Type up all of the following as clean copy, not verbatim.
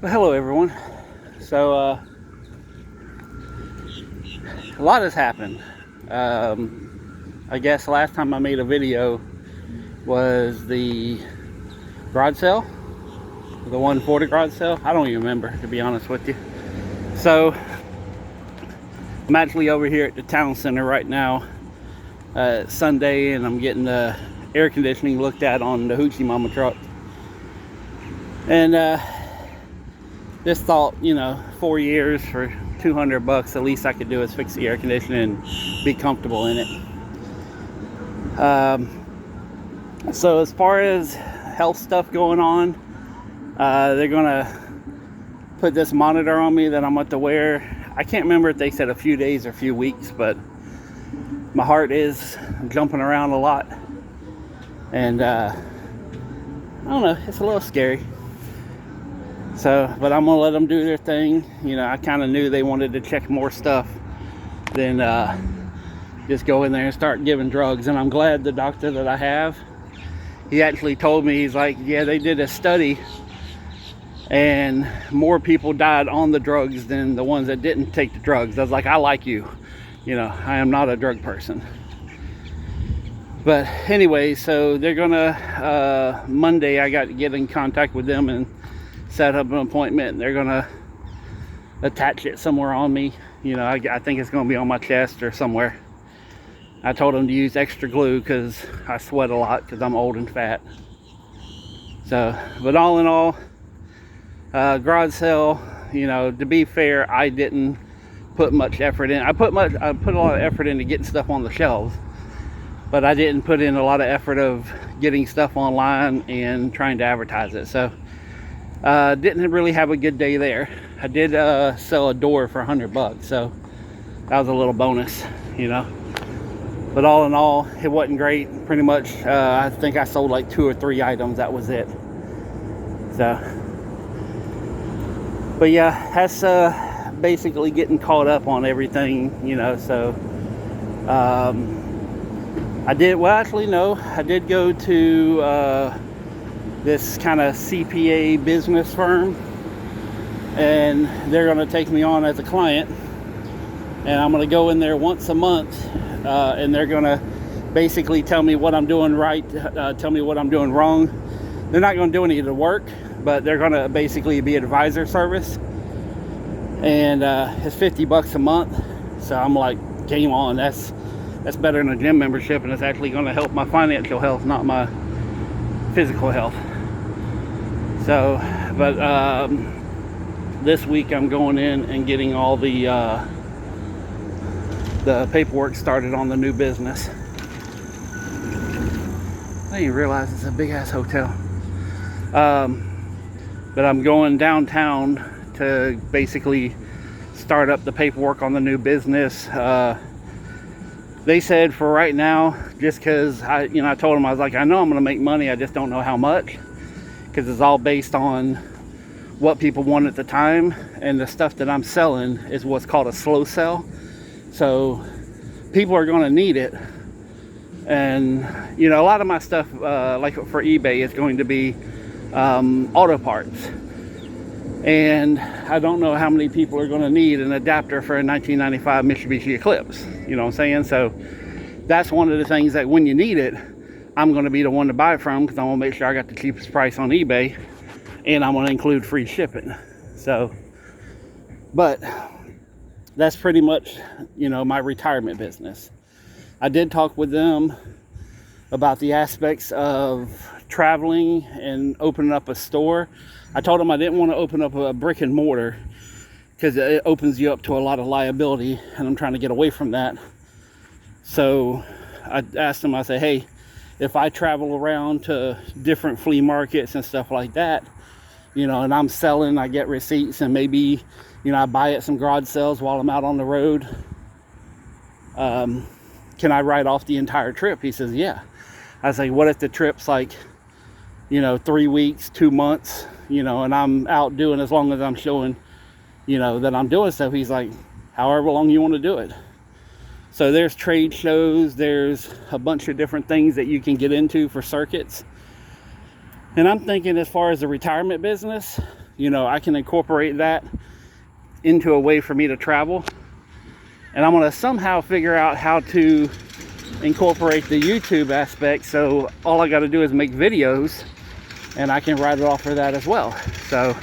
Well, hello everyone. So a lot has happened. I guess last time I made a video was the garage sale, the 140 garage sale. I don't even remember, to be honest with you. So I'm actually over here at the town center right now. It's Sunday, and I'm getting the air conditioning looked at on the Hoochie Mama truck. And just thought, 4 years for $200, the least I could do is fix the air conditioning and be comfortable in it. So as far as health stuff going on, they're gonna put this monitor on me that I'm going to wear. I can't remember if they said a few days or a few weeks, but my heart is jumping around a lot, and I don't know, it's a little scary. So, but I'm gonna let them do their thing. I kind of knew they wanted to check more stuff than just go in there and start giving drugs. And I'm glad the doctor that I have, he actually told me, he's like, yeah, they did a study and more people died on the drugs than the ones that didn't take the drugs. I was like, I like you. I am not a drug person. But anyway, so they're gonna, Monday I got to get in contact with them and set up an appointment, and they're gonna attach it somewhere on me. I think it's gonna be on my chest or somewhere. I told them to use extra glue because I sweat a lot because I'm old and fat. So, but all in all, garage sale, to be fair, I didn't put much effort in. I put a lot of effort into getting stuff on the shelves, but I didn't put in a lot of effort of getting stuff online and trying to advertise it. So didn't really have a good day there. I did sell a door for $100, so that was a little bonus, But all in all, it wasn't great. Pretty much, I think I sold like 2 or 3 items. That was it. So, but yeah, that's basically getting caught up on everything, So, I did. Well, actually, no. I did go to this kind of CPA business firm, and they're going to take me on as a client, and I'm going to go in there once a month, and they're going to basically tell me what I'm doing right, tell me what I'm doing wrong. They're not going to do any of the work, but they're going to basically be advisor service, and it's $50 a month. So I'm like, game on. That's better than a gym membership, and it's actually going to help my financial health, not my physical health. So, but this week I'm going in and getting all the paperwork started on the new business. I didn't realize it's a big ass hotel. But I'm going downtown to basically start up the paperwork on the new business. They said for right now, just because I told them, I was like, I know I'm going to make money, I just don't know how much, because it's all based on what people want at the time, and the stuff that I'm selling is what's called a slow sell. So people are going to need it, and a lot of my stuff, like for eBay, is going to be auto parts, and I don't know how many people are going to need an adapter for a 1995 Mitsubishi Eclipse. You know what I'm saying? So that's one of the things that when you need it, I'm going to be the one to buy from, because I want to make sure I got the cheapest price on eBay, and I'm going to include free shipping. So, but that's pretty much, my retirement business. I did talk with them about the aspects of traveling and opening up a store. I told them I didn't want to open up a brick and mortar because it opens you up to a lot of liability, and I'm trying to get away from that. So I asked them, I said, hey, if I travel around to different flea markets and stuff like that, and I'm selling, I get receipts, and maybe, I buy at some garage sales while I'm out on the road, can I write off the entire trip? He says, yeah. I was like, what if the trip's like, 3 weeks, 2 months, and I'm out doing, as long as I'm showing, that I'm doing stuff. He's like, however long you want to do it. So there's trade shows, there's a bunch of different things that you can get into for circuits. And I'm thinking, as far as the retirement business, you know, I can incorporate that into a way for me to travel. And I'm going to somehow figure out how to incorporate the YouTube aspect, so all I got to do is make videos and I can write it off for that as well. So,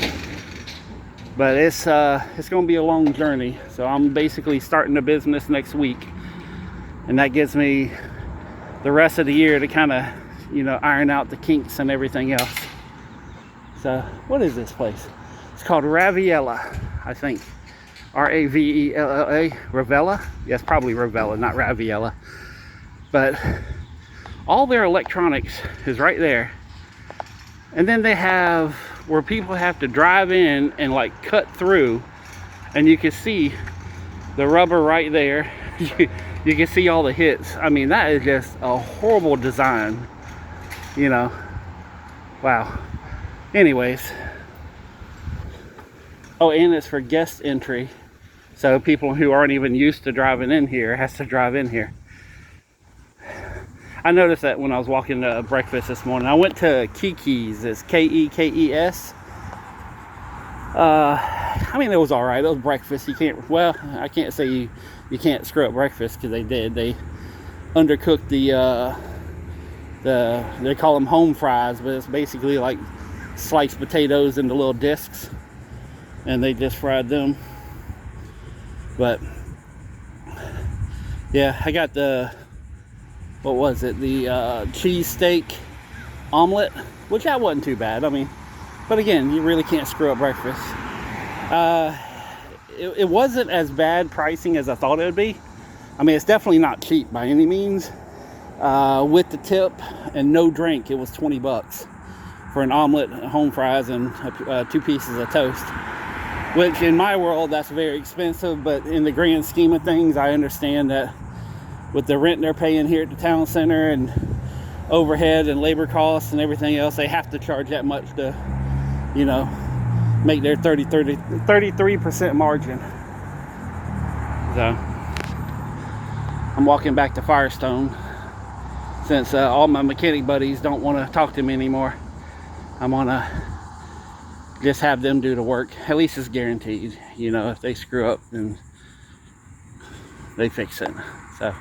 but it's going to be a long journey. So I'm basically starting the business next week, and that gives me the rest of the year to kind of, you know, iron out the kinks and everything else. So what is this place? It's called Raviella, I think. Ravella, Ravella? Yes, probably Ravella, not Raviella. But all their electronics is right there. And then they have where people have to drive in and like cut through, and you can see the rubber right there. You can see all the hits. I mean, that is just a horrible design, you know. Wow. Anyways. Oh, and it's for guest entry. So people who aren't even used to driving in here has to drive in here. I noticed that when I was walking to breakfast this morning. I went to Kiki's. It's Kekes. I mean, it was all right. It was breakfast. You can't, well, I can't say you can't screw up breakfast, because they did. They undercooked they call them home fries, but it's basically like sliced potatoes into little discs, and they just fried them. But yeah, I got the, what was it, the cheese steak omelet, which that wasn't too bad. I mean, but again, you really can't screw up breakfast. It wasn't as bad pricing as I thought it would be. I mean, it's definitely not cheap by any means. With the tip and no drink, it was 20 bucks for an omelet, home fries, and 2 pieces of toast. Which in my world, that's very expensive, but in the grand scheme of things, I understand that with the rent they're paying here at the town center and overhead and labor costs and everything else, they have to charge that much to, you know, make their 33% margin. So I'm walking back to Firestone, since all my mechanic buddies don't want to talk to me anymore. I'm gonna just have them do the work. At least it's guaranteed. You know, if they screw up, then they fix it. So,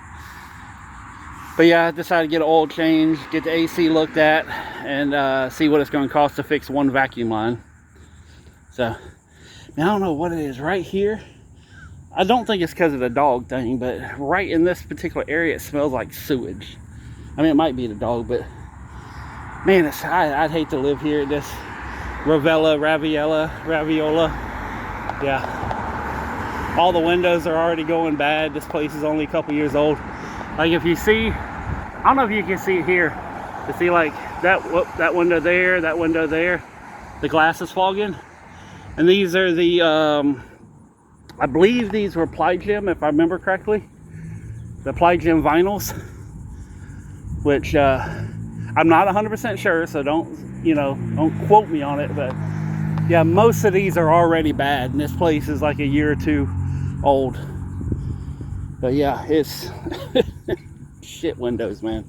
but yeah, I decided to get an oil change, get the AC looked at, and see what it's going to cost to fix one vacuum line. So, now I don't know what it is right here. I don't think it's because of the dog thing, but right in this particular area, it smells like sewage. I mean, it might be the dog, but man, I'd hate to live here at this Raviola. Yeah, all the windows are already going bad. This place is only a couple years old. Like, if you see, I don't know if you can see it here, you see like that window there, that window there, the glass is fogging. And these are the I believe these were Ply Gym, if I remember correctly, the Ply Gym vinyls, which I'm not 100% sure, so don't quote me on it, but yeah, most of these are already bad, and this place is like a year or two old. But yeah, it's shit windows, man.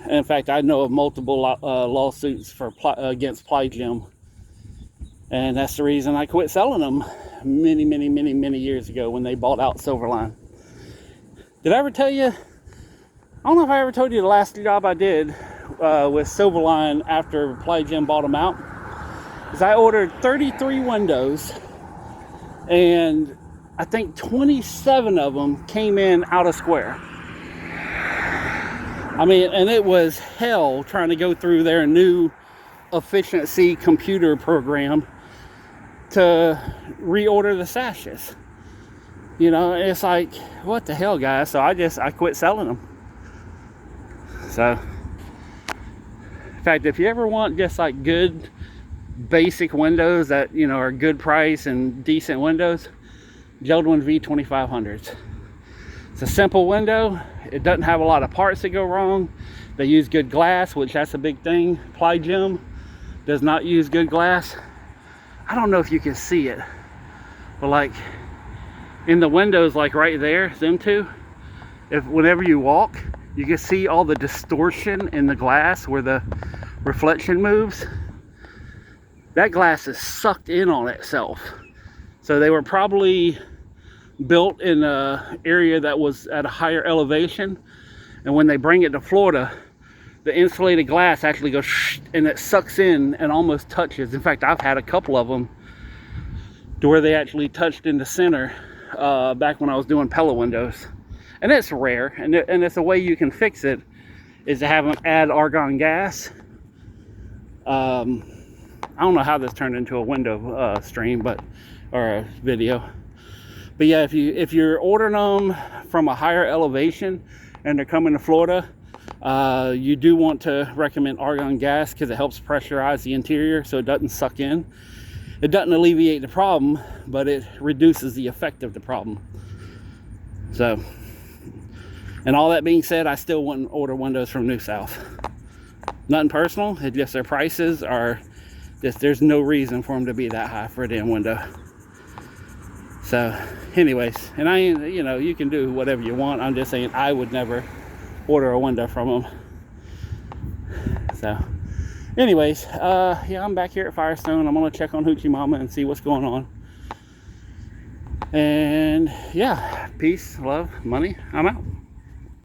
And in fact, I know of multiple lawsuits against Ply Gym, and that's the reason I quit selling them many years ago when they bought out Silverline. Did I ever tell you? I don't know if I ever told you the last job I did with Silverline after Ply Gym bought them out. Is I ordered 33 windows, and I think 27 of them came in out of square. I mean, and it was hell trying to go through their new efficiency computer program to reorder the sashes. You know, it's like, what the hell, guys? So I quit selling them. So, in fact, if you ever want just like good basic windows that, you know, are good price and decent windows, Jeld-Wen V2500s. It's a simple window. It doesn't have a lot of parts that go wrong. They use good glass, which that's a big thing. Ply Gym does not use good glass. I don't know if you can see it, but like in the windows, like right there, them two, whenever you walk, you can see all the distortion in the glass where the reflection moves. that glass is sucked in on itself. So they were probably built in an area that was at a higher elevation, and when they bring it to Florida, the insulated glass actually goes shh, and it sucks in and almost touches. In fact, I've had a couple of them to where they actually touched in the center back when I was doing Pella windows. And it's rare, and it's a way you can fix it is to have them add argon gas. I don't know how this turned into a window stream, or a video. But yeah, if you're ordering them from a higher elevation and they're coming to Florida, you do want to recommend argon gas because it helps pressurize the interior so it doesn't suck in. It doesn't alleviate the problem, but it reduces the effect of the problem. So, and all that being said, I still wouldn't order windows from New South. Nothing personal, it's just their prices are just, there's no reason for them to be that high for a damn window. So anyways, and I, you know, you can do whatever you want. I'm just saying I would never order a window from them. So anyways, yeah, I'm back here at Firestone. I'm gonna check on Hoochie Mama and see what's going on. And yeah, peace, love, money, I'm out.